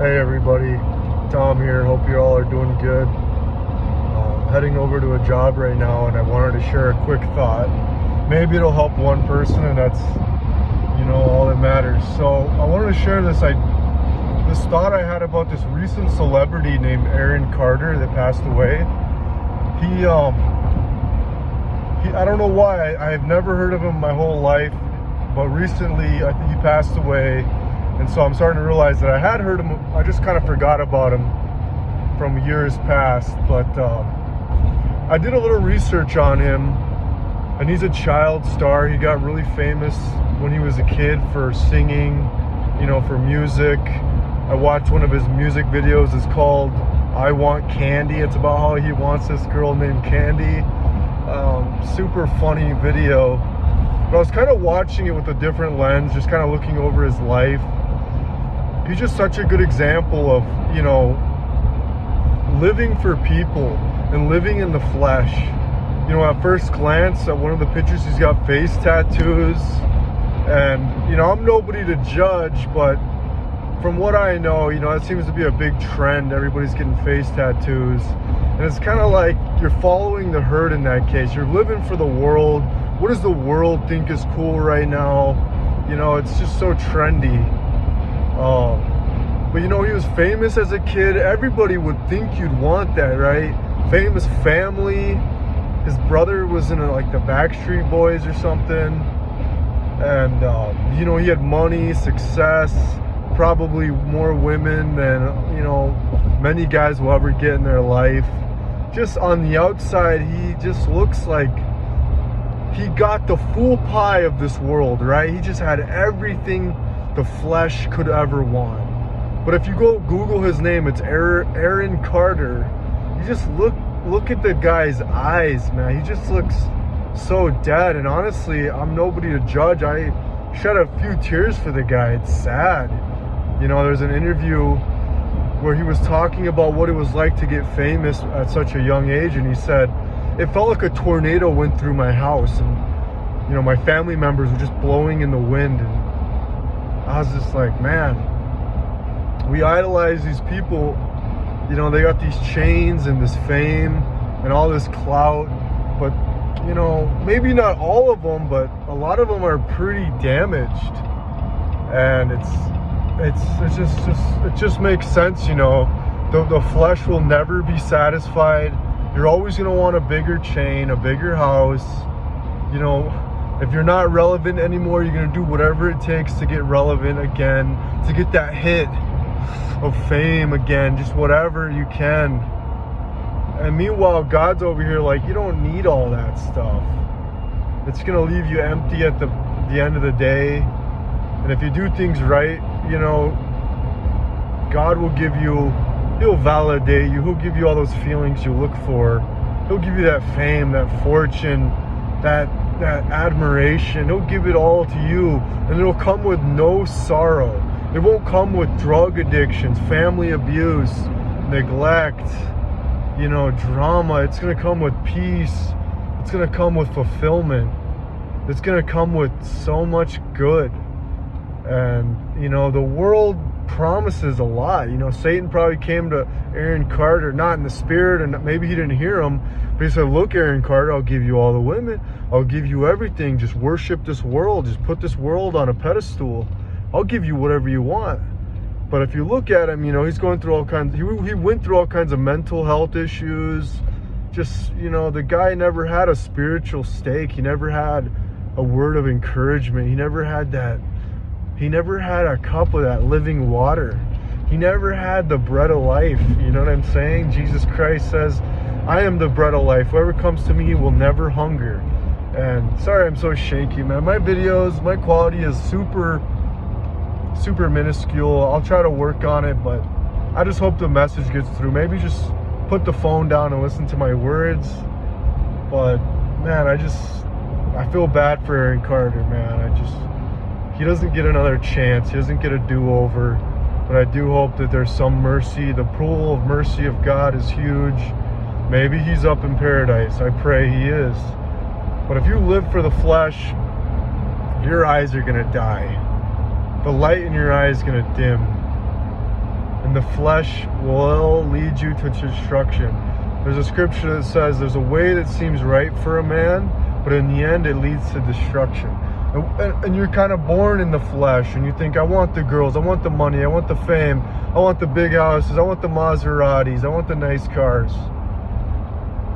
Hey everybody, Tom here. Hope you all are doing good. Heading over to a job right now, and I wanted to share a quick thought. Maybe it'll help one person, and that's all that matters. So I wanted to share this thought I had about this recent celebrity named Aaron Carter that passed away. He I don't know why, I've never heard of him my whole life, but recently I think he passed away. And so I'm starting to realize that I had heard him, I just kind of forgot about him from years past. But I did a little research on him, and he's a child star. He got really famous when he was a kid for singing, for music. I watched one of his music videos. It's called I Want Candy. It's about how he wants this girl named Candy. Super funny video. But I was kind of watching it with a different lens, just kind of looking over his life. He's just such a good example of, living for people and living in the flesh. At first glance, at one of the pictures, he's got face tattoos. And, I'm nobody to judge, but from what I know, it seems to be a big trend. Everybody's getting face tattoos. And it's kind of like you're following the herd in that case. You're living for the world. What does the world think is cool right now? It's just so trendy. But he was famous as a kid. Everybody would think you'd want that, right? Famous family. His brother was in like the Backstreet Boys or something. And, he had money, success, probably more women than, many guys will ever get in their life. Just on the outside, he just looks like he got the full pie of this world, right? He just had everything the flesh could ever want. But if you go Google his name, it's Aaron Carter. You just look at the guy's eyes, man. He just looks so dead. And honestly, I'm nobody to judge. I shed a few tears for the guy. It's sad. There's an interview where he was talking about what it was like to get famous at such a young age, and he said, it felt like a tornado went through my house, and my family members were just blowing in the wind. And I was just like, man, we idolize these people. They got these chains and this fame and all this clout, but maybe not all of them, but a lot of them are pretty damaged. And it just makes sense. The flesh will never be satisfied. You're always going to want a bigger chain, a bigger house. If you're not relevant anymore, you're going to do whatever it takes to get relevant again, to get that hit of fame again, just whatever you can. And meanwhile, God's over here like, you don't need all that stuff. It's going to leave you empty at the end of the day. And if you do things right, God will give you, he'll validate you. He'll give you all those feelings you look for. He'll give you that fame, that fortune, that admiration. He'll give it all to you, and it'll come with no sorrow. It won't come with drug addictions, family abuse, neglect, drama. It's going to come with peace. It's going to come with fulfillment. It's going to come with so much good. And, the world promises a lot. Satan probably came to Aaron Carter, not in the spirit, and maybe he didn't hear him, but he said, look, Aaron Carter, I'll give you all the women. I'll give you everything. Just worship this world. Just put this world on a pedestal. I'll give you whatever you want. But if you look at him, he's going through all kinds, he went through all kinds of mental health issues. Just, the guy never had a spiritual stake. He never had a word of encouragement. He never had a cup of that living water. He never had the bread of life. You know what I'm saying? Jesus Christ says, I am the bread of life. Whoever comes to me will never hunger. And sorry I'm so shaky, man. My videos, my quality is super minuscule. I'll try to work on it, but I just hope the message gets through. Maybe just put the phone down and listen to my words. But man, I feel bad for Aaron Carter, man. He doesn't get another chance. He doesn't get a do-over. But I do hope that there's some mercy. The pool of mercy of God is huge. Maybe he's up in paradise. I pray he is. But if you live for the flesh, your eyes are going to die. The light in your eyes is going to dim. and the flesh will lead you to destruction. There's a scripture that says there's a way that seems right for a man, but in the end it leads to destruction. And you're kind of born in the flesh, and you think, I want the girls, I want the money, I want the fame, I want the big houses, I want the Maseratis, I want the nice cars.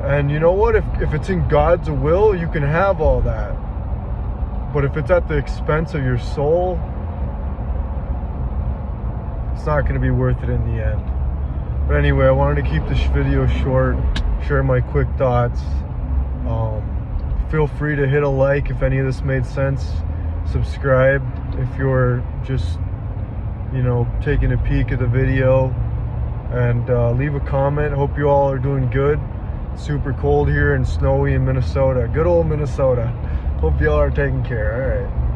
And you know what? If it's in God's will, you can have all that. But if it's at the expense of your soul, it's not going to be worth it in the end. But anyway, I wanted to keep this video short, share my quick thoughts. Feel free to hit a like if any of this made sense. Subscribe if you're just, taking a peek at the video. And leave a comment. Hope you all are doing good. Super cold here and snowy in Minnesota. Good old Minnesota. Hope y'all are taking care. All right.